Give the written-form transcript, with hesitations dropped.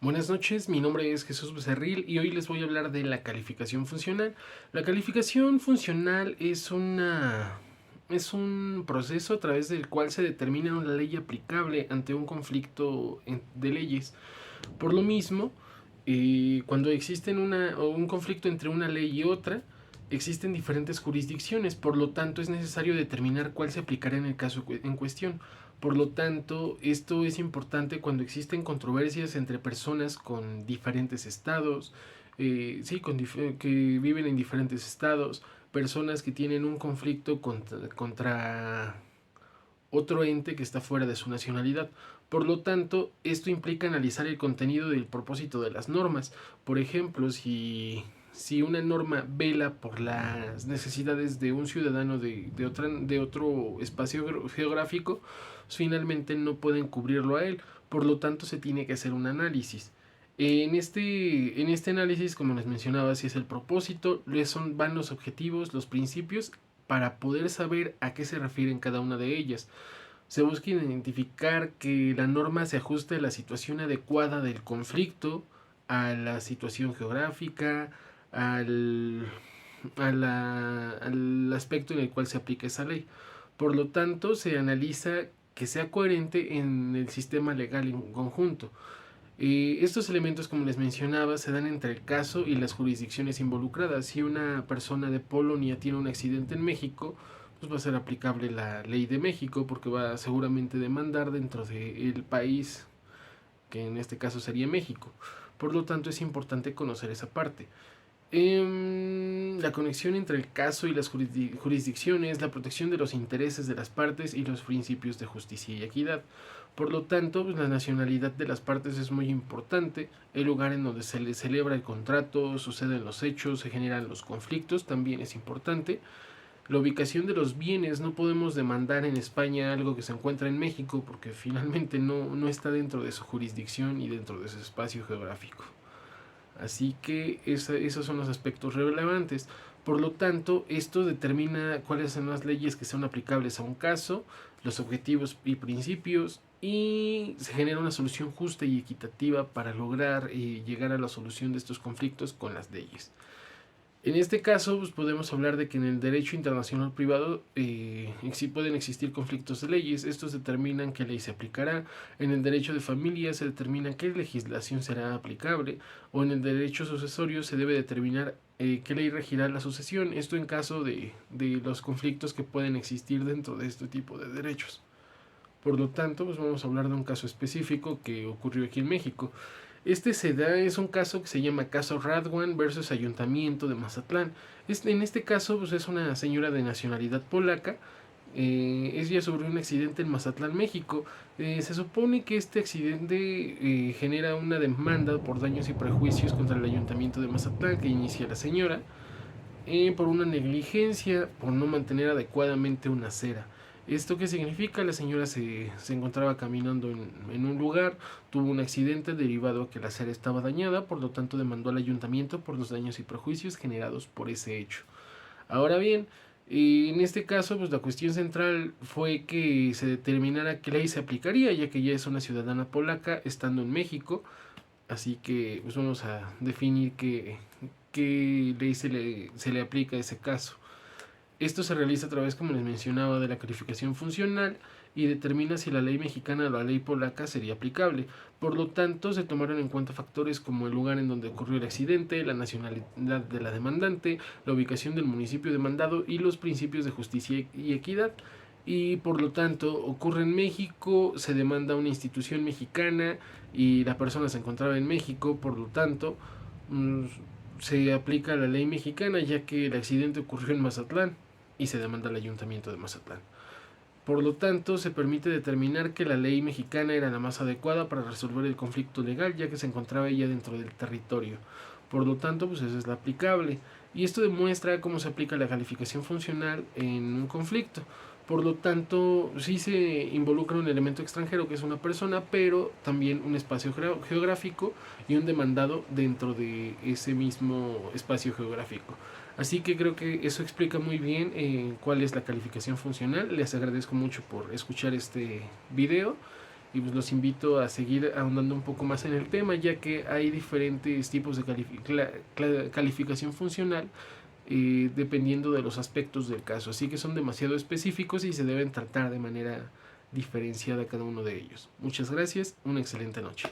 Buenas noches, mi nombre es Jesús Becerril y hoy les voy a hablar de la calificación funcional. La calificación funcional es un proceso a través del cual se determina una ley aplicable ante un conflicto de leyes. Por lo mismo, cuando existe un conflicto entre una ley y otra, existen diferentes jurisdicciones, por lo tanto es necesario determinar cuál se aplicará en el caso en cuestión. Por lo tanto, esto es importante cuando existen controversias entre personas con diferentes estados, sí, que viven en diferentes estados, personas que tienen un conflicto contra otro ente que está fuera de su nacionalidad. Por lo tanto, esto implica analizar el contenido y el propósito de las normas. Por ejemplo, si una norma vela por las necesidades de un ciudadano de otro espacio geográfico, finalmente no pueden cubrirlo a él. Por lo tanto, se tiene que hacer un análisis. En este análisis, como les mencionaba, si es el propósito, van los objetivos, los principios, para poder saber a qué se refieren cada una de ellas. Se busca identificar que la norma se ajuste a la situación adecuada del conflicto, a la situación geográfica, al, al aspecto en el cual se aplica esa ley. Por lo tanto, se analiza que sea coherente en el sistema legal en conjunto. Estos elementos, como les mencionaba, se dan entre el caso y las jurisdicciones involucradas. Si una persona de Polonia tiene un accidente en México, pues va a ser aplicable la ley de México porque va a seguramente demandar dentro del país, que en este caso sería México. Por lo tanto, es importante conocer esa parte. La conexión entre el caso y las jurisdicciones, la protección de los intereses de las partes y los principios de justicia y equidad. Por lo tanto, pues, la nacionalidad de las partes es muy importante, el lugar en donde se le celebra el contrato, suceden los hechos, se generan los conflictos, también es importante. La ubicación de los bienes, no podemos demandar en España algo que se encuentra en México porque finalmente no está dentro de su jurisdicción y dentro de su espacio geográfico. Así que esos son los aspectos relevantes. Por lo tanto, esto determina cuáles son las leyes que son aplicables a un caso, los objetivos y principios, y se genera una solución justa y equitativa para lograr llegar a la solución de estos conflictos con las leyes. En este caso, pues podemos hablar de que en el derecho internacional privado sí pueden existir conflictos de leyes. Estos determinan qué ley se aplicará. En el derecho de familia se determina qué legislación será aplicable. O en el derecho sucesorio se debe determinar qué ley regirá la sucesión. Esto en caso de los conflictos que pueden existir dentro de este tipo de derechos. Por lo tanto, pues vamos a hablar de un caso específico que ocurrió aquí en México. Es un caso que se llama caso Radwan versus Ayuntamiento de Mazatlán. En este caso, pues es una señora de nacionalidad polaca. Ella sufrió un accidente en Mazatlán, México. Se supone que este accidente genera una demanda por daños y prejuicios contra el Ayuntamiento de Mazatlán que inicia la señora por una negligencia, por no mantener adecuadamente una acera. ¿Esto qué significa? La señora se encontraba caminando en un lugar, tuvo un accidente derivado a que la acera estaba dañada, por lo tanto demandó al ayuntamiento por los daños y perjuicios generados por ese hecho. Ahora bien, en este caso, pues la cuestión central fue que se determinara qué ley se aplicaría, ya que ella es una ciudadana polaca estando en México. Así que pues vamos a definir qué ley se le aplica a ese caso. Esto se realiza a través, como les mencionaba, de la calificación funcional y determina si la ley mexicana o la ley polaca sería aplicable. Por lo tanto, se tomaron en cuenta factores como el lugar en donde ocurrió el accidente, la nacionalidad de la demandante, la ubicación del municipio demandado y los principios de justicia y equidad. Y por lo tanto, ocurre en México, se demanda a una institución mexicana y la persona se encontraba en México, por lo tanto, mm, se aplica la ley mexicana ya que el accidente ocurrió en Mazatlán y se demanda al ayuntamiento de Mazatlán. Por lo tanto, se permite determinar que la ley mexicana era la más adecuada para resolver el conflicto legal, ya que se encontraba ella dentro del territorio. Por lo tanto, pues eso es la aplicable. Y esto demuestra cómo se aplica la calificación funcional en un conflicto. Por lo tanto, sí se involucra un elemento extranjero que es una persona, pero también un espacio geográfico y un demandado dentro de ese mismo espacio geográfico. Así que creo que eso explica muy bien cuál es la calificación funcional. Les agradezco mucho por escuchar este video y pues los invito a seguir ahondando un poco más en el tema, ya que hay diferentes tipos de calificación funcional dependiendo de los aspectos del caso, así que son demasiado específicos y se deben tratar de manera diferenciada cada uno de ellos. Muchas gracias, una excelente noche.